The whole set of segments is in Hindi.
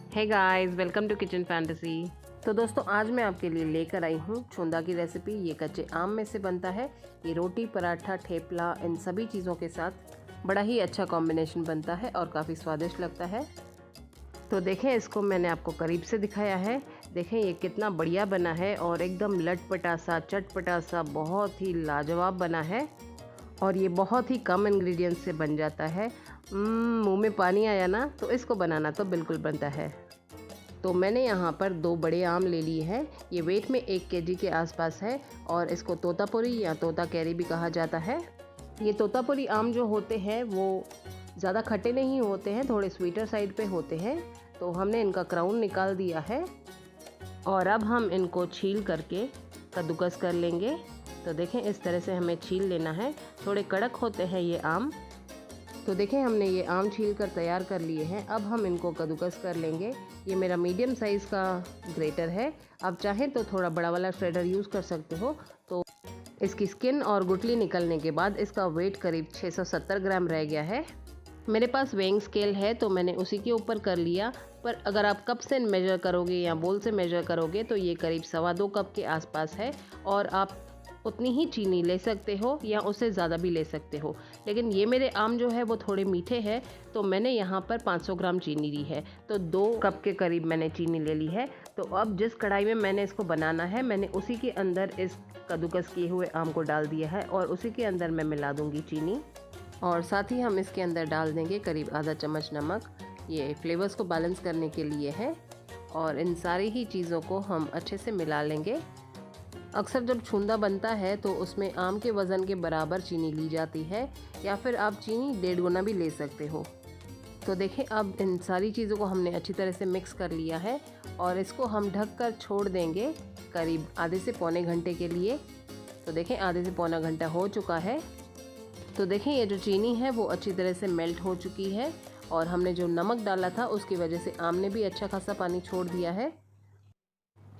Hey guys, welcome to Kitchen Fantasy. तो दोस्तों, आज मैं आपके लिए लेकर आई हूँ छुंदा की रेसिपी। ये कच्चे आम में से बनता है। ये रोटी, पराठा, ठेपला, इन सभी चीज़ों के साथ बड़ा ही अच्छा कॉम्बिनेशन बनता है और काफ़ी स्वादिष्ट लगता है। तो देखें, इसको मैंने आपको करीब से दिखाया है। देखें ये कितना बढ़िया बना है और एकदम लटपटा सा, चटपटा सा, बहुत ही लाजवाब बना है। और ये बहुत ही कम इंग्रेडिएंट्स से बन जाता है। मुंह में पानी आया ना, तो इसको बनाना तो बिल्कुल बनता है। तो मैंने यहाँ पर 2 बड़े आम ले लिए हैं। ये वेट में 1 केजी के आसपास है और इसको तोतापुरी या तोता कैरी भी कहा जाता है। ये तोतापुरी आम जो होते हैं वो ज़्यादा खट्टे नहीं होते हैं, थोड़े स्वीटर साइड पे होते हैं। तो हमने इनका क्राउन निकाल दिया है और अब हम इनको छील करके कद्दूकस कर लेंगे। तो देखें, इस तरह से हमें छील लेना है। थोड़े कड़क होते हैं ये आम। तो देखें, हमने ये आम छील कर तैयार कर लिए हैं। अब हम इनको कद्दूकस कर लेंगे। ये मेरा मीडियम साइज़ का ग्रेटर है। आप चाहें तो थोड़ा बड़ा वाला श्रेडर यूज़ कर सकते हो। तो इसकी स्किन और गुठली निकलने के बाद इसका वेट करीब 670 ग्राम रह गया है। मेरे पास वेइंग स्केल है तो मैंने उसी के ऊपर कर लिया। पर अगर आप कप से मेजर करोगे या बोल से मेजर करोगे तो ये करीब 2.25 कप के आसपास है। और आप उतनी ही चीनी ले सकते हो या उससे ज़्यादा भी ले सकते हो। लेकिन ये मेरे आम जो है वो थोड़े मीठे हैं, तो मैंने यहाँ पर 500 ग्राम चीनी ली है। तो 2 कप के करीब मैंने चीनी ले ली है। तो अब जिस कढ़ाई में मैंने इसको बनाना है, मैंने उसी के अंदर इस कद्दूकस किए हुए आम को डाल दिया है और उसी के अंदर मैं मिला दूँगी चीनी। और साथ ही हम इसके अंदर डाल देंगे करीब आधा चम्मच नमक। ये फ्लेवर्स को बैलेंस करने के लिए है। और इन सारी ही चीज़ों को हम अच्छे से मिला लेंगे। अक्सर जब छूंदा बनता है तो उसमें आम के वज़न के बराबर चीनी ली जाती है, या फिर आप चीनी 1.5 गुना भी ले सकते हो। तो देखें, अब इन सारी चीज़ों को हमने अच्छी तरह से मिक्स कर लिया है और इसको हम ढक कर छोड़ देंगे करीब आधे से पौने घंटे के लिए। तो देखें, आधे से पौना घंटा हो चुका है। तो देखें, ये जो चीनी है वो अच्छी तरह से मेल्ट हो चुकी है और हमने जो नमक डाला था उसकी वजह से आम ने भी अच्छा खासा पानी छोड़ दिया है।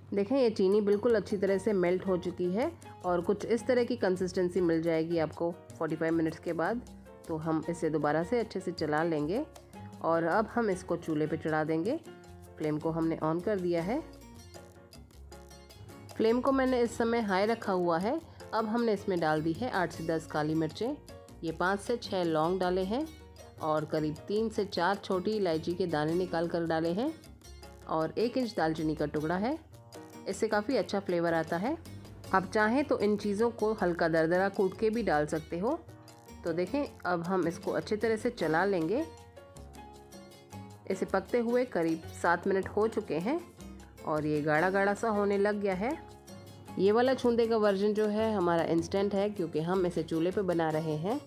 देखें, ये चीनी बिल्कुल अच्छी तरह से मेल्ट हो चुकी है और कुछ इस तरह की कंसिस्टेंसी मिल जाएगी आपको 45 मिनट्स के बाद। तो हम इसे दोबारा से अच्छे से चला लेंगे और अब हम इसको चूल्हे पे चढ़ा देंगे। फ्लेम को हमने ऑन कर दिया है। फ्लेम को मैंने इस समय हाई रखा हुआ है। अब हमने इसमें डाल दी है 8 से 10 काली मिर्चें। ये 5 से 6 लौंग डाले हैं और करीब 3 से 4 छोटी इलायची के दाने निकाल कर डाले हैं और 1 इंच दालचीनी का टुकड़ा है। इससे काफ़ी अच्छा फ्लेवर आता है। आप चाहें तो इन चीज़ों को हल्का दरदरा कूट के भी डाल सकते हो। तो देखें, अब हम इसको अच्छी तरह से चला लेंगे। इसे पकते हुए करीब 7 मिनट हो चुके हैं और ये गाढ़ा गाढ़ा सा होने लग गया है। ये वाला छूंदे का वर्जन जो है हमारा इंस्टेंट है, क्योंकि हम इसे चूल्हे पे बना रहे हैं।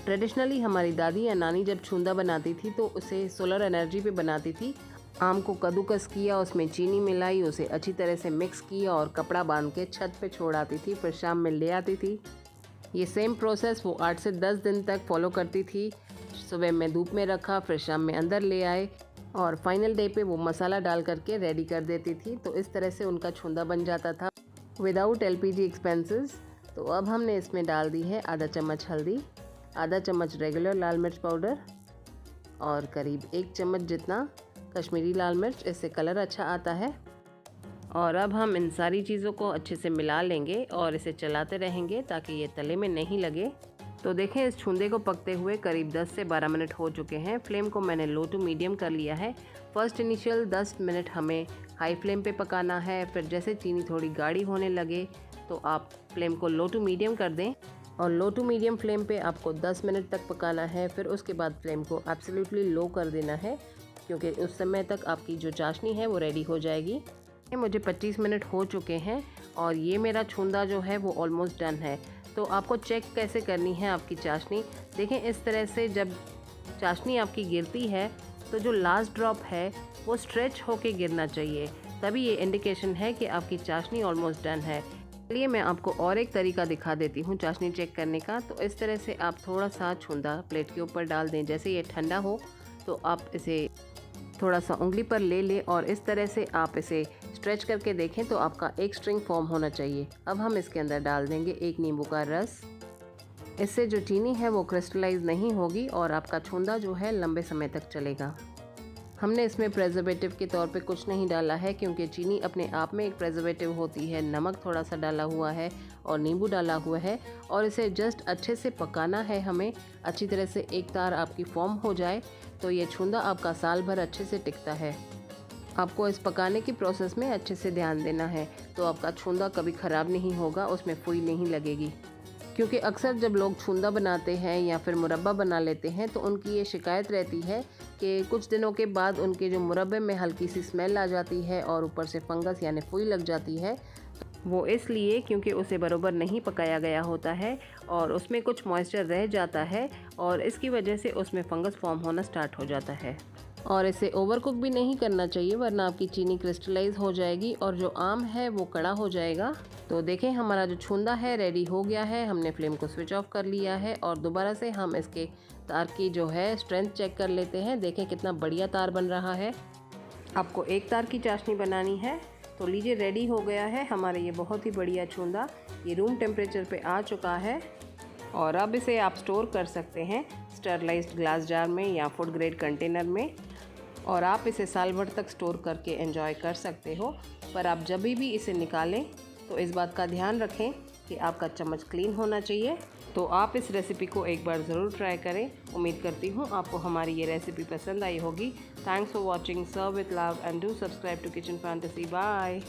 ट्रेडिशनली हमारी दादी या नानी जब छूंदा बनाती थी तो उसे सोलर एनर्जी पे बनाती थी। आम को कद्दूकस किया, उसमें चीनी मिलाई, उसे अच्छी तरह से मिक्स किया और कपड़ा बांध के छत पे छोड़ आती थी, फिर शाम में ले आती थी। ये सेम प्रोसेस वो 8 से 10 दिन तक फॉलो करती थी। सुबह में धूप में रखा, फिर शाम में अंदर ले आए और फाइनल डे पे वो मसाला डाल करके रेडी कर देती थी। तो इस तरह से उनका छूंदा बन जाता था विदाउट LPG एक्सपेंसेस। तो अब हमने इसमें डाल दी है आधा चम्मच हल्दी, आधा चम्मच रेगुलर लाल मिर्च पाउडर और करीब 1 चम्मच जितना कश्मीरी लाल मिर्च। इससे कलर अच्छा आता है। और अब हम इन सारी चीज़ों को अच्छे से मिला लेंगे और इसे चलाते रहेंगे ताकि ये तले में नहीं लगे। तो देखें, इस छूंदे को पकते हुए करीब 10 से 12 मिनट हो चुके हैं। फ्लेम को मैंने लो टू मीडियम कर लिया है। फर्स्ट इनिशियल 10 मिनट हमें हाई फ्लेम पे पकाना है। फिर जैसे चीनी थोड़ी गाढ़ी होने लगे तो आप फ्लेम को लो टू मीडियम कर दें और लो टू मीडियम फ्लेम पे आपको 10 मिनट तक पकाना है। फिर उसके बाद फ्लेम को एब्सोल्युटली लो कर देना है, क्योंकि उस समय तक आपकी जो चाशनी है वो रेडी हो जाएगी। मुझे 25 मिनट हो चुके हैं और ये मेरा छूंदा जो है वो ऑलमोस्ट डन है। तो आपको चेक कैसे करनी है आपकी चाशनी। देखें, इस तरह से जब चाशनी आपकी गिरती है तो जो लास्ट ड्रॉप है वो स्ट्रेच होके गिरना चाहिए, तभी ये इंडिकेशन है कि आपकी चाशनी ऑलमोस्ट डन है। चलिए मैं आपको और एक तरीका दिखा देती हूँ चाशनी चेक करने का। तो इस तरह से आप थोड़ा सा छूंदा प्लेट के ऊपर डाल दें। जैसे ये ठंडा हो तो आप इसे थोड़ा सा उंगली पर ले लें और इस तरह से आप इसे स्ट्रेच करके देखें तो आपका एक स्ट्रिंग फॉर्म होना चाहिए। अब हम इसके अंदर डाल देंगे 1 नींबू का रस। इससे जो चीनी है वो क्रिस्टलाइज नहीं होगी और आपका छूंदा जो है लंबे समय तक चलेगा। हमने इसमें प्रेजर्वेटिव के तौर पे कुछ नहीं डाला है, क्योंकि चीनी अपने आप में एक प्रेजर्वेटिव होती है। नमक थोड़ा सा डाला हुआ है और नींबू डाला हुआ है, और इसे जस्ट अच्छे से पकाना है हमें। अच्छी तरह से एक तार आपकी फॉर्म हो जाए तो ये छूंदा आपका साल भर अच्छे से टिकता है। आपको इस पकाने की प्रोसेस में अच्छे से ध्यान देना है, तो आपका छूंदा कभी ख़राब नहीं होगा, उसमें फुई नहीं लगेगी। क्योंकि अक्सर जब लोग छूंदा बनाते हैं या फिर मुरब्बा बना लेते हैं तो उनकी ये शिकायत रहती है कि कुछ दिनों के बाद उनके जो मुरब्बे में हल्की सी स्मेल आ जाती है और ऊपर से फंगस यानी फुई लग जाती है। वो इसलिए क्योंकि उसे बराबर नहीं पकाया गया होता है और उसमें कुछ मॉइस्चर रह जाता है, और इसकी वजह से उसमें फंगस फॉर्म होना स्टार्ट हो जाता है। और इसे ओवर कुक भी नहीं करना चाहिए, वरना आपकी चीनी क्रिस्टलाइज हो जाएगी और जो आम है वो कड़ा हो जाएगा। तो देखें, हमारा जो छूंदा है रेडी हो गया है। हमने फ्लेम को स्विच ऑफ कर लिया है और दोबारा से हम इसके तार की जो है स्ट्रेंथ चेक कर लेते हैं। देखें कितना बढ़िया तार बन रहा है। आपको एक तार की चाशनी बनानी है तो लीजिए, रेडी हो गया है हमारे ये बहुत ही बढ़िया छूंदा। ये रूम टेम्परेचर पे आ चुका है और अब इसे आप स्टोर कर सकते हैं स्टरलाइज्ड ग्लास जार में या फूड ग्रेड कंटेनर में, और आप इसे साल भर तक स्टोर करके एंजॉय कर सकते हो। पर आप जब भी इसे निकालें तो इस बात का ध्यान रखें कि आपका चम्मच क्लीन होना चाहिए। तो आप इस रेसिपी को एक बार ज़रूर ट्राई करें। उम्मीद करती हूँ आपको हमारी ये रेसिपी पसंद आई होगी। Thanks for watching. Serve with love and do subscribe to Kitchen Fantasy. Bye.